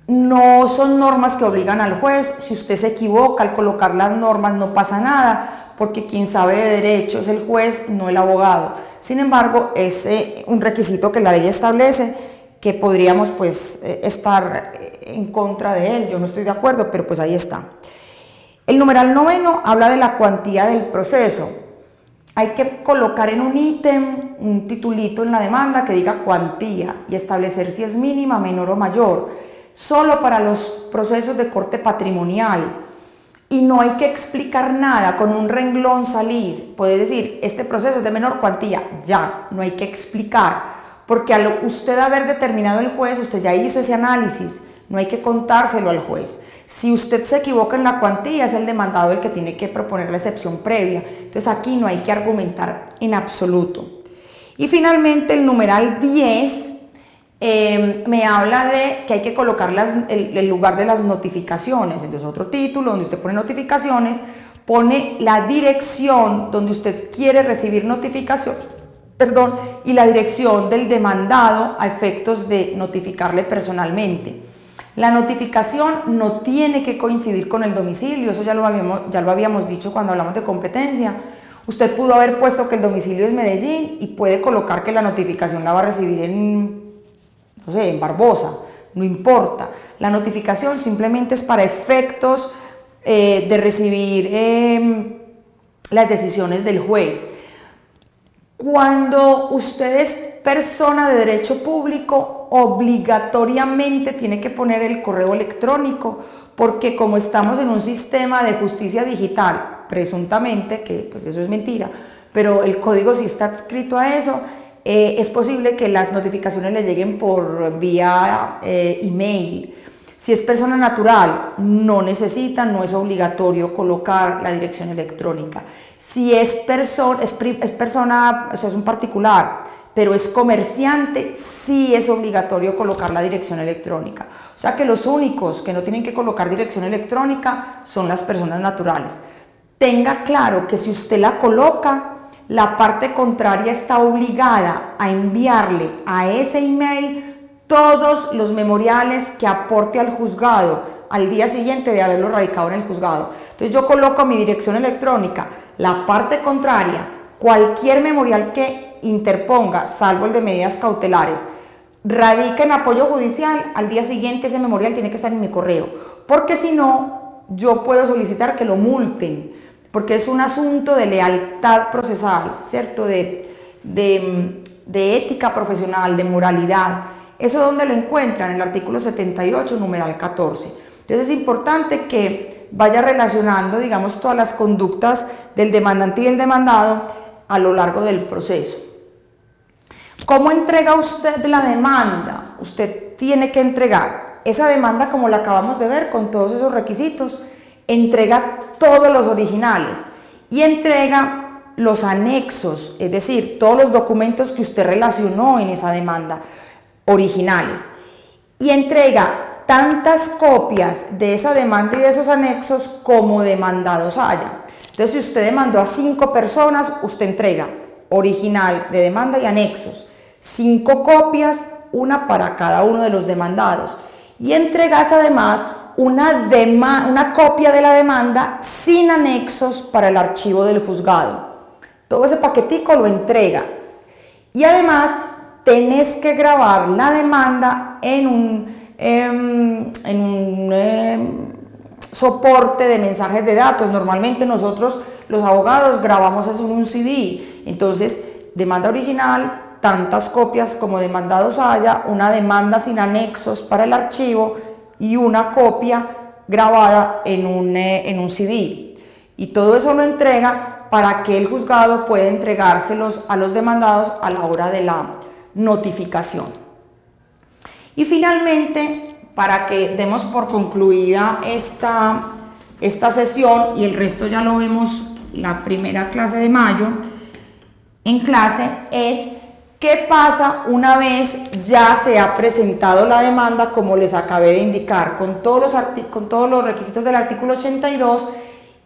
No son normas que obligan al juez. Si usted se equivoca al colocar las normas no pasa nada, porque quien sabe de derecho es el juez, no el abogado. Sin embargo, es un requisito que la ley establece que podríamos pues estar en contra de él. Yo no estoy de acuerdo, pero pues ahí está. El numeral 9 habla de la cuantía del proceso. Hay que colocar en un ítem un titulito en la demanda que diga cuantía y establecer si es mínima, menor o mayor, solo para los procesos de corte patrimonial. Y no hay que explicar nada, con un renglón salís, puedes decir, este proceso es de menor cuantía, ya, no hay que explicar, porque al usted haber determinado el juez, usted ya hizo ese análisis, no hay que contárselo al juez. Si usted se equivoca en la cuantía, es el demandado el que tiene que proponer la excepción previa, entonces aquí no hay que argumentar en absoluto. Y finalmente el numeral 10 me habla de que hay que colocar el lugar de las notificaciones. Entonces otro título donde usted pone notificaciones, pone la dirección donde usted quiere recibir notificaciones, y la dirección del demandado a efectos de notificarle personalmente. La notificación no tiene que coincidir con el domicilio, eso ya lo habíamos dicho cuando hablamos de competencia. Usted pudo haber puesto que el domicilio es Medellín y puede colocar que la notificación la va a recibir en Barbosa, no importa. La notificación simplemente es para efectos de recibir las decisiones del juez. Cuando usted es persona de derecho público, obligatoriamente tiene que poner el correo electrónico, porque como estamos en un sistema de justicia digital, presuntamente, que pues eso es mentira, pero el código sí está adscrito a eso, es posible que las notificaciones le lleguen por vía email. Si es persona natural, no necesita, no es obligatorio colocar la dirección electrónica. Si es persona, eso es un particular, pero es comerciante, sí es obligatorio colocar la dirección electrónica. O sea que los únicos que no tienen que colocar dirección electrónica son las personas naturales. Tenga claro que si usted la coloca, la parte contraria está obligada a enviarle a ese email todos los memoriales que aporte al juzgado al día siguiente de haberlo radicado en el juzgado. Entonces yo coloco mi dirección electrónica, la parte contraria, cualquier memorial que interponga, salvo el de medidas cautelares, radica en apoyo judicial, al día siguiente ese memorial tiene que estar en mi correo, porque si no, yo puedo solicitar que lo multen, porque es un asunto de lealtad procesal, ¿cierto? De ética profesional, de moralidad. ¿Eso dónde lo encuentran? En el artículo 78, numeral 14. Entonces es importante que vaya relacionando, digamos, todas las conductas del demandante y del demandado a lo largo del proceso. ¿Cómo entrega usted la demanda? Usted tiene que entregar esa demanda como la acabamos de ver, con todos esos requisitos, entrega todos los originales y entrega los anexos, es decir, todos los documentos que usted relacionó en esa demanda originales, y entrega tantas copias de esa demanda y de esos anexos como demandados haya. Entonces, si usted demandó a 5 personas, usted entrega original de demanda y anexos, 5 copias, una para cada uno de los demandados, y entregas además una copia de la demanda sin anexos para el archivo del juzgado. Todo ese paquetico lo entrega, y además tenés que grabar la demanda en un soporte de mensajes de datos. Normalmente nosotros los abogados grabamos eso en un CD. Entonces, demanda original, tantas copias como demandados haya, una demanda sin anexos para el archivo y una copia grabada en un CD. Y todo eso lo entrega para que el juzgado pueda entregárselos a los demandados a la hora de la notificación. Y finalmente, para que demos por concluida esta sesión, y el resto ya lo vemos la primera clase de mayo, en clase, es qué pasa una vez ya se ha presentado la demanda, como les acabé de indicar, con todos los requisitos del artículo 82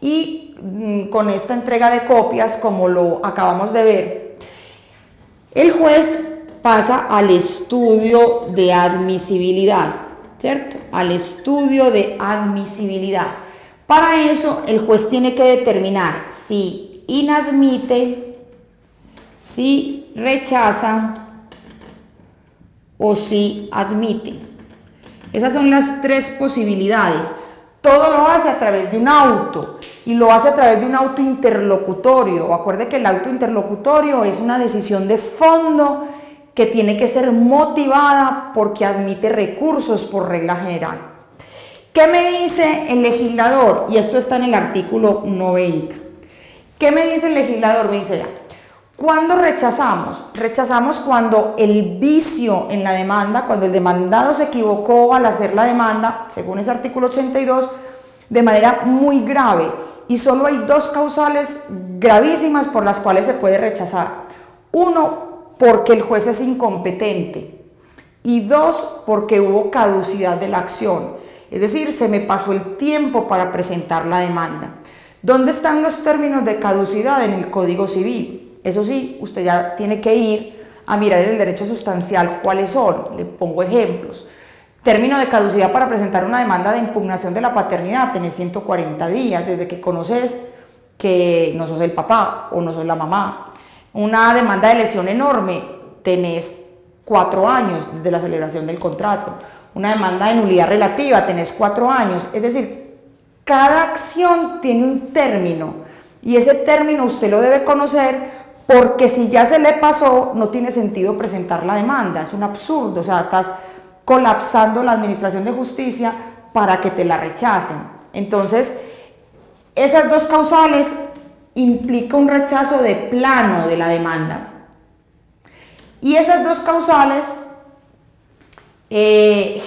y con esta entrega de copias, como lo acabamos de ver. El juez pasa al estudio de admisibilidad, ¿cierto? Al estudio de admisibilidad. Para eso, el juez tiene que determinar si inadmite, si rechaza o sí admite. Esas son las tres posibilidades. Todo lo hace a través de un auto y lo hace a través de un auto interlocutorio. Acuerde que el auto interlocutorio es una decisión de fondo que tiene que ser motivada porque admite recursos por regla general. ¿Qué me dice el legislador? Y esto está en el artículo 90. ¿Qué me dice el legislador? Me dice, ¿cuándo rechazamos? Rechazamos cuando el vicio en la demanda, cuando el demandado se equivocó al hacer la demanda, según ese artículo 82, de manera muy grave. Y solo hay dos causales gravísimas por las cuales se puede rechazar. Uno, porque el juez es incompetente. Y dos, porque hubo caducidad de la acción. Es decir, se me pasó el tiempo para presentar la demanda. ¿Dónde están los términos de caducidad? En el Código Civil. Eso sí, usted ya tiene que ir a mirar el derecho sustancial cuáles son. Le pongo ejemplos. Término de caducidad para presentar una demanda de impugnación de la paternidad, tenés 140 días desde que conoces que no sos el papá o no sos la mamá. Una demanda de lesión enorme, tenés 4 años desde la celebración del contrato. Una demanda de nulidad relativa, tenés 4 años. Es decir, cada acción tiene un término y ese término usted lo debe conocer, porque si ya se le pasó no tiene sentido presentar la demanda. Es un absurdo, o sea, estás colapsando la administración de justicia para que te la rechacen. Entonces, esas dos causales implican un rechazo de plano de la demanda. Y esas dos causales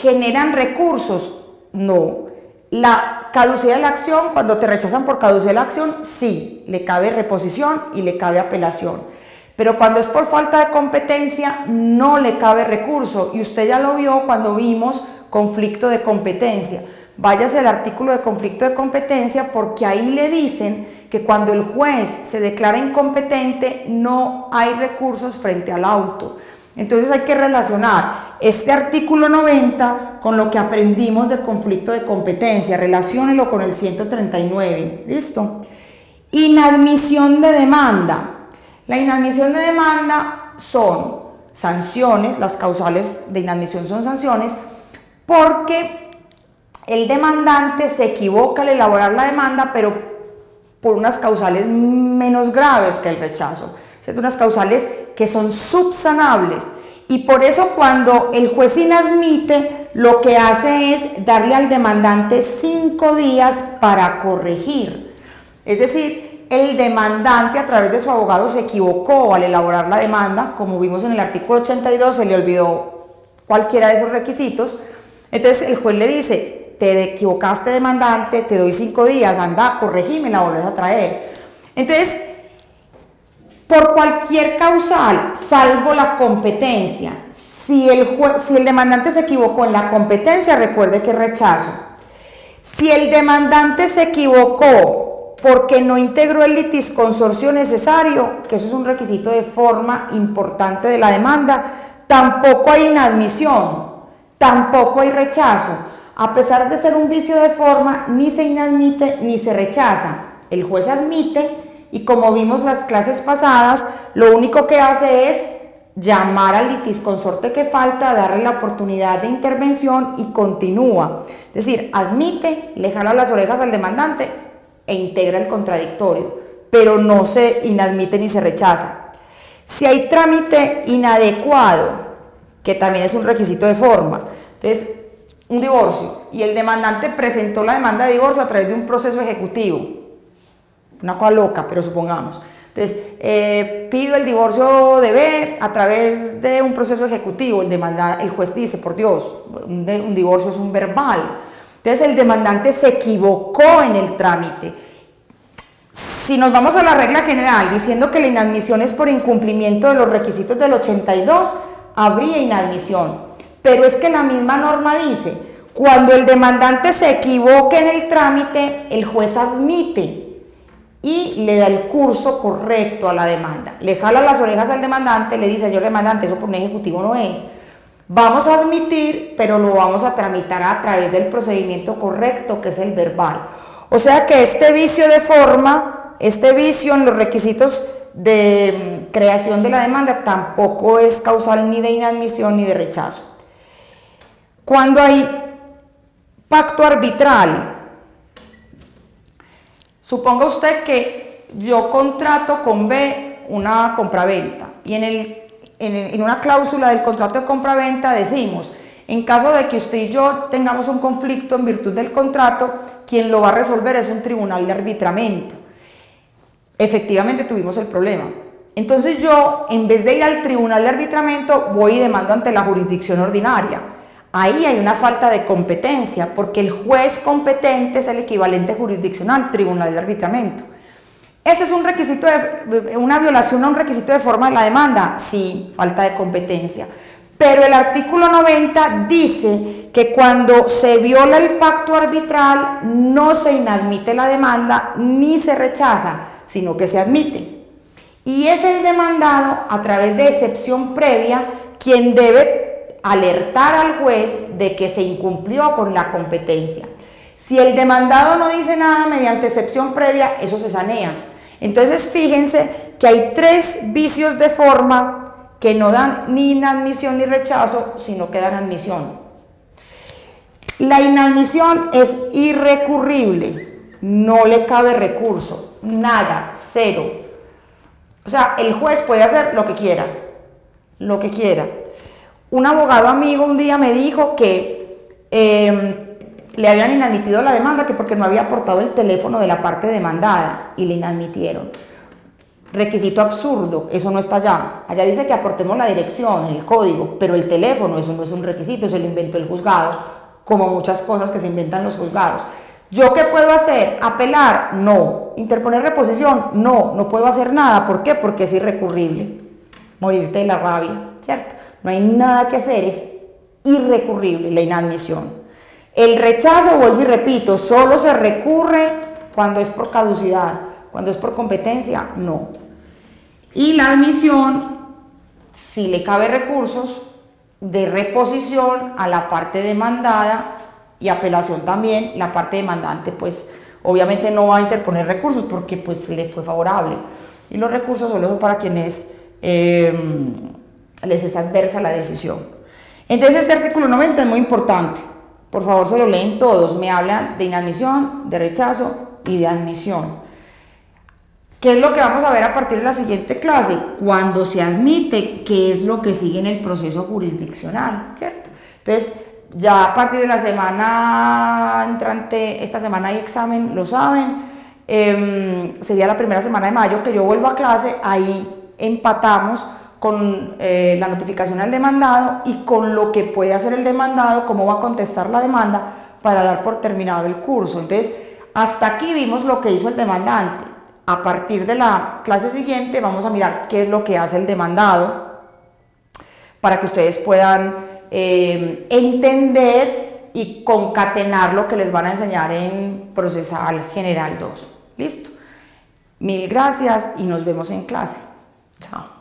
generan recursos. No. La caducidad de la acción, cuando te rechazan por caducidad de la acción, sí, le cabe reposición y le cabe apelación. Pero cuando es por falta de competencia, no le cabe recurso. Y usted ya lo vio cuando vimos conflicto de competencia. Váyase al artículo de conflicto de competencia, porque ahí le dicen que cuando el juez se declara incompetente, no hay recursos frente al auto. Entonces hay que relacionar este artículo 90 con lo que aprendimos de conflicto de competencia. Relaciónelo con el 139. ¿Listo? Inadmisión de demanda. La inadmisión de demanda son sanciones, las causales de inadmisión son sanciones, porque el demandante se equivoca al elaborar la demanda, pero por unas causales menos graves que el rechazo. Son unas causales que son subsanables, y por eso cuando el juez inadmite, lo que hace es darle al demandante 5 días para corregir. Es decir, el demandante a través de su abogado se equivocó al elaborar la demanda, como vimos en el artículo 82, se le olvidó cualquiera de esos requisitos. Entonces el juez le dice, te equivocaste demandante, te doy 5 días, anda, corregime, la volvés a traer. Entonces, por cualquier causal, salvo la competencia, si el demandante se equivocó en la competencia, recuerde que es rechazo. Si el demandante se equivocó porque no integró el litisconsorcio necesario, que eso es un requisito de forma importante de la demanda, tampoco hay inadmisión, tampoco hay rechazo. A pesar de ser un vicio de forma, ni se inadmite ni se rechaza. El juez admite, y como vimos las clases pasadas, lo único que hace es llamar al litisconsorte que falta, darle la oportunidad de intervención y continúa. Es decir, admite, le jala las orejas al demandante e integra el contradictorio, pero no se inadmite ni se rechaza. Si hay trámite inadecuado, que también es un requisito de forma, entonces un divorcio, y el demandante presentó la demanda de divorcio a través de un proceso ejecutivo, una cosa loca, pero supongamos. Entonces, pido el divorcio de B a través de un proceso ejecutivo. El juez dice, por Dios, un divorcio es un verbal. Entonces, el demandante se equivocó en el trámite. Si nos vamos a la regla general, diciendo que la inadmisión es por incumplimiento de los requisitos del 82, habría inadmisión. Pero es que la misma norma dice, cuando el demandante se equivoque en el trámite, el juez admite y le da el curso correcto a la demanda. Le jala las orejas al demandante, le dice, señor demandante, eso por un ejecutivo no es. Vamos a admitir, pero lo vamos a tramitar a través del procedimiento correcto, que es el verbal. O sea que este vicio de forma, este vicio en los requisitos que creación de la demanda tampoco es causal ni de inadmisión ni de rechazo. Cuando hay pacto arbitral, suponga usted que yo contrato con B una compraventa y en una cláusula del contrato de compraventa decimos, en caso de que usted y yo tengamos un conflicto en virtud del contrato, quien lo va a resolver es un tribunal de arbitramiento. Efectivamente tuvimos el problema. Entonces yo, en vez de ir al tribunal de arbitramiento, voy y demando ante la jurisdicción ordinaria. Ahí hay una falta de competencia, porque el juez competente es el equivalente jurisdiccional, tribunal de arbitramiento. ¿Eso es un requisito una violación a un requisito de forma de la demanda? Sí, falta de competencia. Pero el artículo 90 dice que cuando se viola el pacto arbitral no se inadmite la demanda ni se rechaza, sino que se admite. Y es el demandado, a través de excepción previa, quien debe alertar al juez de que se incumplió con la competencia. Si el demandado no dice nada mediante excepción previa, eso se sanea. Entonces fíjense que hay 3 vicios de forma que no dan ni inadmisión ni rechazo, sino que dan admisión. La inadmisión es irrecurrible, no le cabe recurso, nada, cero. O sea, el juez puede hacer lo que quiera, lo que quiera. Un abogado amigo un día me dijo que le habían inadmitido la demanda que porque no había aportado el teléfono de la parte demandada y le inadmitieron. Requisito absurdo, eso no está allá. Allá dice que aportemos la dirección, el código, pero el teléfono, eso no es un requisito, eso lo inventó el juzgado, como muchas cosas que se inventan los juzgados. ¿Yo qué puedo hacer? ¿Apelar? No. ¿Interponer reposición? No, no puedo hacer nada. ¿Por qué? Porque es irrecurrible. Morirte de la rabia, ¿cierto? No hay nada que hacer, es irrecurrible la inadmisión. El rechazo, vuelvo y repito, solo se recurre cuando es por caducidad, cuando es por competencia, no. Y la admisión, si le cabe recursos de reposición a la parte demandada y apelación también, la parte demandante pues obviamente no va a interponer recursos porque pues le fue favorable. Y los recursos solo son para quienes les es adversa la decisión. Entonces este artículo 90 es muy importante. Por favor se lo leen todos. Me hablan de inadmisión, de rechazo y de admisión. ¿Qué es lo que vamos a ver a partir de la siguiente clase? Cuando se admite, ¿qué es lo que sigue en el proceso jurisdiccional? ¿Cierto? Entonces, ya a partir de la semana entrante, esta semana hay examen, lo saben, sería la primera semana de mayo que yo vuelvo a clase, ahí empatamos con la notificación al demandado y con lo que puede hacer el demandado, cómo va a contestar la demanda para dar por terminado el curso. Entonces, hasta aquí vimos lo que hizo el demandante. A partir de la clase siguiente vamos a mirar qué es lo que hace el demandado para que ustedes puedan entender y concatenar lo que les van a enseñar en Procesal General 2. ¿Listo? Mil gracias y nos vemos en clase. Chao.